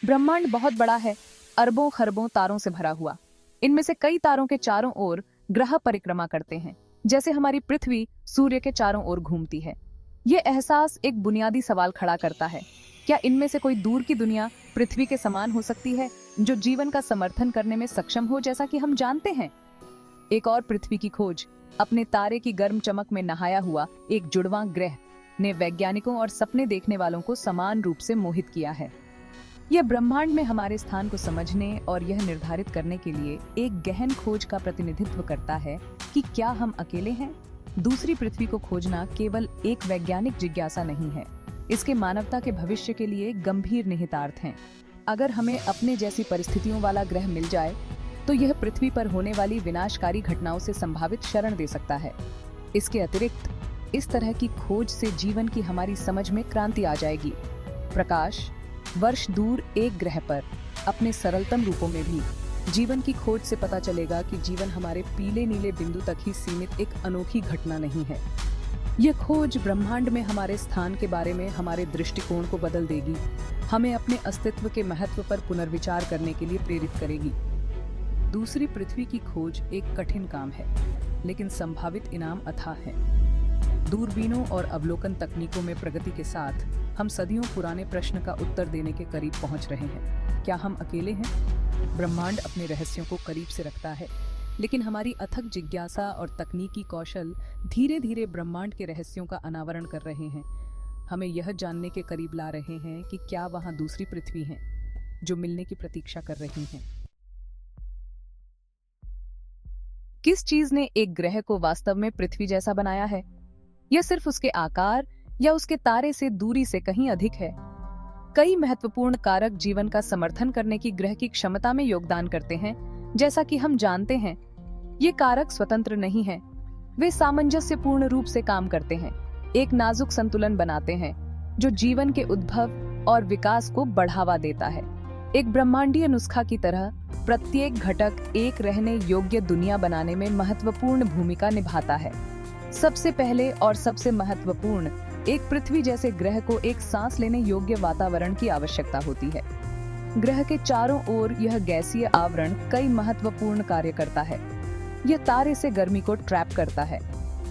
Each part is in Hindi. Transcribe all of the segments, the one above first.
ब्रह्मांड बहुत बड़ा है, अरबों खरबों तारों से भरा हुआ। इनमें से कई तारों के चारों ओर ग्रह परिक्रमा करते हैं, जैसे हमारी पृथ्वी सूर्य के चारों ओर घूमती है। ये एहसास एक बुनियादी सवाल खड़ा करता है, क्या इनमें से कोई दूर की दुनिया पृथ्वी के समान हो सकती है, जो जीवन का समर्थन करने में सक्षम हो, जैसा कि हम जानते हैं? एक और पृथ्वी की खोज, अपने तारे की गर्म चमक में नहाया हुआ एक जुड़वां ग्रह, ने वैज्ञानिकों और सपने देखने वालों को समान रूप से मोहित किया है। यह ब्रह्मांड में हमारे स्थान को समझने और यह निर्धारित करने के लिए एक गहन खोज का प्रतिनिधित्व करता है कि क्या हम अकेले हैं। दूसरी पृथ्वी को खोजना केवल एक वैज्ञानिक जिज्ञासा नहीं है, इसके मानवता के भविष्य के लिए गंभीर निहितार्थ हैं। अगर हमें अपने जैसी परिस्थितियों वाला ग्रह मिल जाए, तो यह पृथ्वी पर होने वाली विनाशकारी घटनाओं से संभावित शरण दे सकता है। इसके अतिरिक्त इस तरह की खोज से जीवन की हमारी समझ में क्रांति आ जाएगी। प्रकाश वर्ष दूर एक ग्रह पर अपने सरलतम रूपों में भी जीवन की खोज से पता चलेगा कि जीवन हमारे पीले नीले बिंदु तक ही सीमित एक अनोखी घटना नहीं है। यह खोज ब्रह्मांड में हमारे स्थान के बारे में हमारे दृष्टिकोण को बदल देगी, हमें अपने अस्तित्व के महत्व पर पुनर्विचार करने के लिए प्रेरित करेगी। दूसरी पृथ्वी की खोज एक कठिन काम है, लेकिन संभावित इनाम अथाह है। दूरबीनों और अवलोकन तकनीकों में प्रगति के साथ हम सदियों पुराने प्रश्न का उत्तर देने के करीब पहुंच रहे हैं, क्या हम अकेले हैं? ब्रह्मांड अपने रहस्यों को करीब से रखता है, लेकिन हमारी अथक जिज्ञासा और तकनीकी कौशल धीरे धीरे ब्रह्मांड के रहस्यों का अनावरण कर रहे हैं। हमें यह जानने के करीब ला रहे हैं कि क्या वहां दूसरी पृथ्वी है जो मिलने की प्रतीक्षा कर रही है। किस चीज ने एक ग्रह को वास्तव में पृथ्वी जैसा बनाया है? यह सिर्फ उसके आकार या उसके तारे से दूरी से कहीं अधिक है? कई महत्वपूर्ण कारक जीवन का समर्थन करने की ग्रह की क्षमता में योगदान करते हैं। जैसा कि हम जानते हैं, ये कारक स्वतंत्र नहीं हैं, वे सामंजस्यपूर्ण रूप से काम करते हैं, एक नाजुक संतुलन बनाते हैं जो जीवन के उद्भव और विकास को बढ़ावा देता है। एक ब्रह्मांडीय नुस्खा की तरह प्रत्येक घटक एक रहने योग्य दुनिया बनाने में महत्वपूर्ण भूमिका निभाता है। सबसे पहले और सबसे महत्वपूर्ण, एक पृथ्वी जैसे ग्रह को एक सांस लेने योग्य वातावरण की आवश्यकता होती है। ग्रह के चारों ओर यह गैसीय आवरण कई महत्वपूर्ण कार्य करता है। यह तारे से गर्मी को ट्रैप करता है,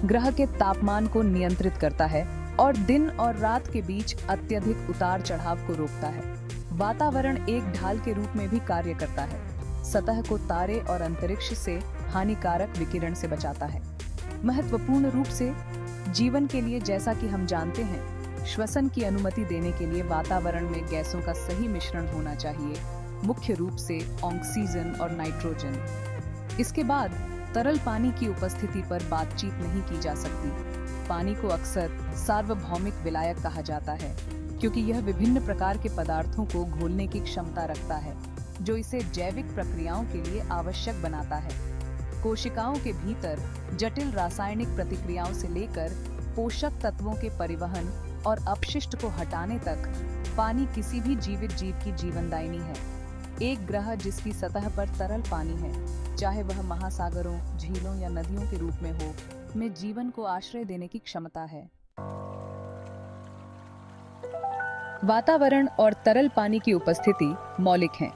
ग्रह के तापमान को नियंत्रित करता है और दिन और रात के बीच अत्यधिक उतार चढ़ाव को रोकता है। वातावरण एक ढाल के रूप में भी कार्य करता है, सतह को तारे और अंतरिक्ष से हानिकारक विकिरण से बचाता है। महत्वपूर्ण रूप से जीवन के लिए, जैसा कि हम जानते हैं, श्वसन की अनुमति देने के लिए वातावरण में गैसों का सही मिश्रण होना चाहिए, मुख्य रूप से ऑक्सीजन और नाइट्रोजन। इसके बाद तरल पानी की उपस्थिति पर बातचीत नहीं की जा सकती। पानी को अक्सर सार्वभौमिक विलायक कहा जाता है, क्योंकि यह विभिन्न प्रकार के पदार्थों को घोलने की क्षमता रखता है, जो इसे जैविक प्रक्रियाओं के लिए आवश्यक बनाता है। कोशिकाओं के भीतर जटिल रासायनिक प्रतिक्रियाओं से लेकर पोषक तत्वों के परिवहन और अपशिष्ट को हटाने तक पानी किसी भी जीवित जीव की जीवनदायिनी है। एक ग्रह जिसकी सतह पर तरल पानी है, चाहे वह महासागरों, झीलों या नदियों के रूप में हो, में जीवन को आश्रय देने की क्षमता है। वातावरण और तरल पानी की उपस्थिति मौलिक हैं,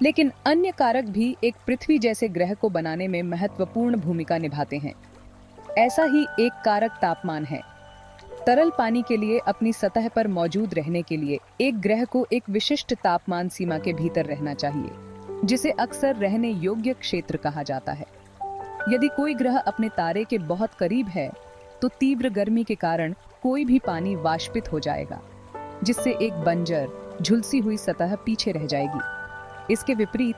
लेकिन अन्य कारक भी एक पृथ्वी जैसे ग्रह को बनाने में महत्वपूर्ण भूमिका निभाते हैं। ऐसा ही एक कारक तापमान है। तरल पानी के लिए अपनी सतह पर मौजूद रहने के लिए एक ग्रह को एक विशिष्ट तापमान सीमा के भीतर रहना चाहिए, जिसे अक्सर रहने योग्य क्षेत्र कहा जाता है। यदि कोई ग्रह अपने तारे के बहुत करीब है, तो तीव्र गर्मी के कारण कोई भी पानी वाष्पित हो जाएगा, जिससे एक बंजर, झुलसी हुई सतह पीछे रह जाएगी। इसके विपरीत,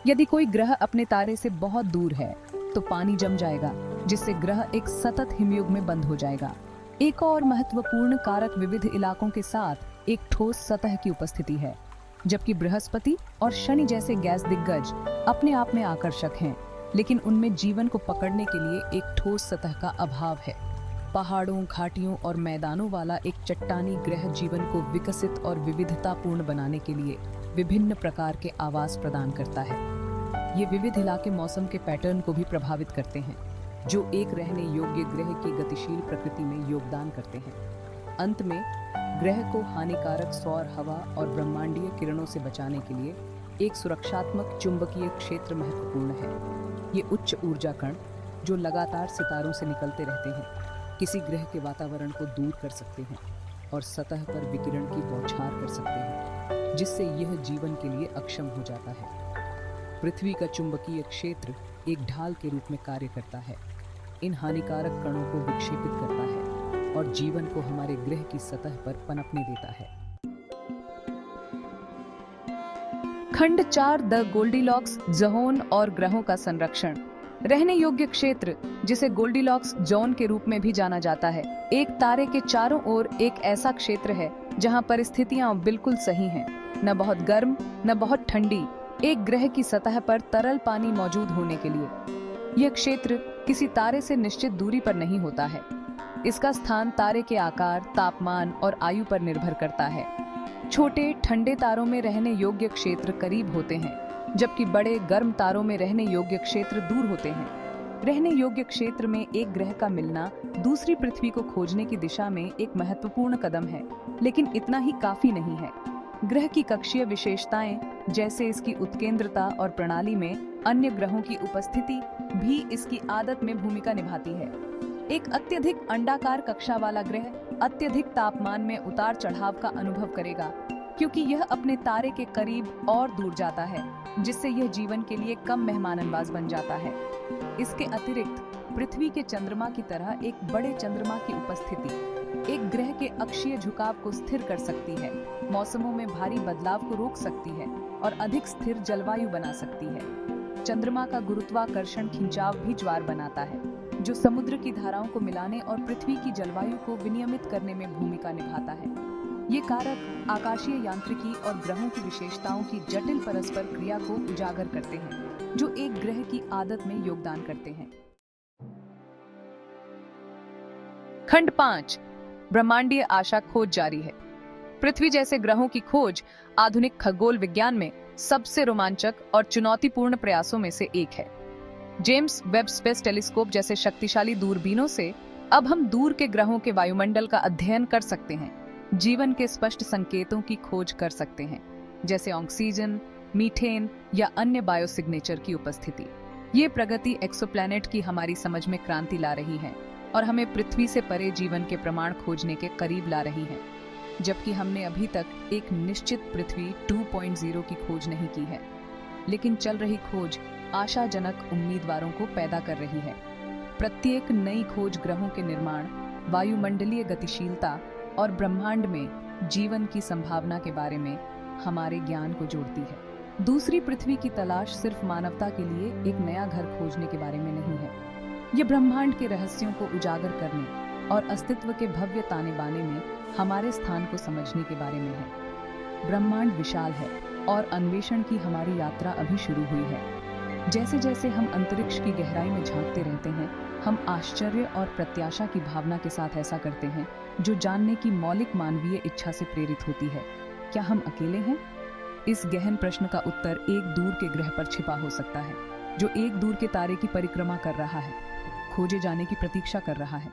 यदि कोई ग्रह अपने तारे से बहुत दूर है, तो पानी जम जाएगा, जिससे ग्रह एक सतत हिमयुग में बंद हो जाएगा। एक और महत्वपूर्ण कारक विविध इलाकों के साथ एक ठोस सतह की उपस्थिति है। जबकि बृहस्पति और शनि जैसे गैस दिग्गज अपने आप में आकर्षक हैं, लेकिन उनमें जीवन को पकड़ने के लिए एक ठोस सतह का अभाव है। पहाड़ों, घाटियों और मैदानों वाला एक चट्टानी ग्रह जीवन को विकसित और विविधतापूर्ण बनाने के लिए विभिन्न प्रकार के आवास प्रदान करता है। ये विविध इलाके मौसम के पैटर्न को भी प्रभावित करते हैं, जो एक रहने योग्य ग्रह की गतिशील प्रकृति में योगदान करते हैं। अंत में ग्रह को हानिकारक सौर हवा और ब्रह्मांडीय किरणों से बचाने के लिए एक सुरक्षात्मक चुंबकीय क्षेत्र महत्वपूर्ण है। ये उच्च ऊर्जा कण जो लगातार सितारों से निकलते रहते हैं, किसी ग्रह के वातावरण को दूर कर सकते हैं और सतह पर विकिरण की बौछार कर सकते हैं, जिससे यह जीवन के लिए अक्षम हो जाता है। पृथ्वी का चुंबकीय क्षेत्र एक ढाल के रूप में कार्य करता है, इन हानिकारक कणों को विक्षेपित करता है और जीवन को हमारे ग्रह की सतह पर पनपने देता है। खंड 4 द गोल्डीलॉक्स जोन और ग्रहों का संरक्षण। रहने योग्य क्षेत्र, जिसे गोल्डीलॉक्स जोन के रूप में भी जाना जाता है, एक तारे के चारों ओर एक ऐसा क्षेत्र है जहां परिस्थितियां बिल्कुल सही हैं, न बहुत गर्म न बहुत ठंडी, एक ग्रह की सतह पर तरल पानी मौजूद होने के लिए। यह क्षेत्र किसी तारे से निश्चित दूरी पर नहीं होता है। इसका स्थान तारे के आकार, तापमान और आयु पर निर्भर करता है। छोटे ठंडे तारों में रहने योग्य क्षेत्र करीब होते हैं, जबकि बड़े गर्म तारों में रहने योग्य क्षेत्र दूर होते हैं। रहने योग्य क्षेत्र में एक ग्रह का मिलना दूसरी पृथ्वी को खोजने की दिशा में एक महत्वपूर्ण कदम है, लेकिन इतना ही काफी नहीं है। ग्रह की कक्षीय विशेषताएं, जैसे इसकी उत्केंद्रता और प्रणाली में अन्य ग्रहों की उपस्थिति, भी इसकी आदत में भूमिका निभाती है। एक अत्यधिक अंडाकार कक्षा वाला ग्रह अत्यधिक तापमान में उतार चढ़ाव का अनुभव करेगा, क्योंकि यह अपने तारे के करीब और दूर जाता है, जिससे यह जीवन के लिए कम मेहमाननवाज बन जाता है। इसके अतिरिक्त पृथ्वी के चंद्रमा की तरह एक बड़े चंद्रमा की उपस्थिति एक ग्रह के अक्षीय झुकाव को स्थिर कर सकती है, मौसमों में भारी बदलाव को रोक सकती है और अधिक स्थिर जलवायु बना सकती है। चंद्रमा का गुरुत्वाकर्षण खिंचाव भी ज्वार बनाता है, जो समुद्र की धाराओं को मिलाने और पृथ्वी की जलवायु को विनियमित करने में भूमिका निभाता है। ये कारक आकाशीय यांत्रिकी और ग्रहों की विशेषताओं की जटिल परस्पर क्रिया को उजागर करते हैं, जो एक ग्रह की आदत में योगदान करते हैं। खंड 5 ब्रह्मांडीय आशा खोज जारी है। पृथ्वी जैसे ग्रहों की खोज आधुनिक खगोल विज्ञान में सबसे रोमांचक और चुनौतीपूर्ण प्रयासों में से एक है। जेम्स वेब स्पेस टेलीस्कोप जैसे शक्तिशाली दूरबीनों से अब हम दूर के ग्रहों के वायुमंडल का अध्ययन कर सकते हैं, जीवन के स्पष्ट संकेतों की खोज कर सकते हैं, जैसे ऑक्सीजन, मीथेन या अन्य बायोसिग्नेचर की उपस्थिति। ये प्रगति एक्सोप्लैनेट की हमारी समझ में क्रांति ला रही है और हमें पृथ्वी से परे जीवन के प्रमाण खोजने के करीब ला रही है, जबकि हमने अभी तक एक निश्चित पृथ्वी 2.0 की खोज नहीं की है। लेकिन चल रही खोज आशाजनक उम्मीदवारों को पैदा कर रही है। प्रत्येक नई खोज ग्रहों के निर्माण, वायुमंडलीय गतिशीलता और ब्रह्मांड में जीवन की संभावना के बारे में हमारे ज्ञान को जोड़ती है। दूसरी पृथ्वी की तलाश सिर्फ मानवता के लिए एक नया घर खोजने के बारे में नहीं है। ये ब्रह्मांड के रहस्यों को उजागर करने और अस्तित्व के भव्य ताने बाने में हमारे स्थान को समझने के बारे में है। ब्रह्मांड विशाल है और अन्वेषण की हमारी यात्रा अभी शुरू हुई है। जैसे जैसे हम अंतरिक्ष की गहराई में झांकते रहते हैं, हम आश्चर्य और प्रत्याशा की भावना के साथ ऐसा करते हैं, जो जानने की मौलिक मानवीय इच्छा से प्रेरित होती है। क्या हम अकेले हैं? इस गहन प्रश्न का उत्तर एक दूर के ग्रह पर छिपा हो सकता है, जो एक दूर के तारे की परिक्रमा कर रहा है, खोजे जाने की प्रतीक्षा कर रहा है।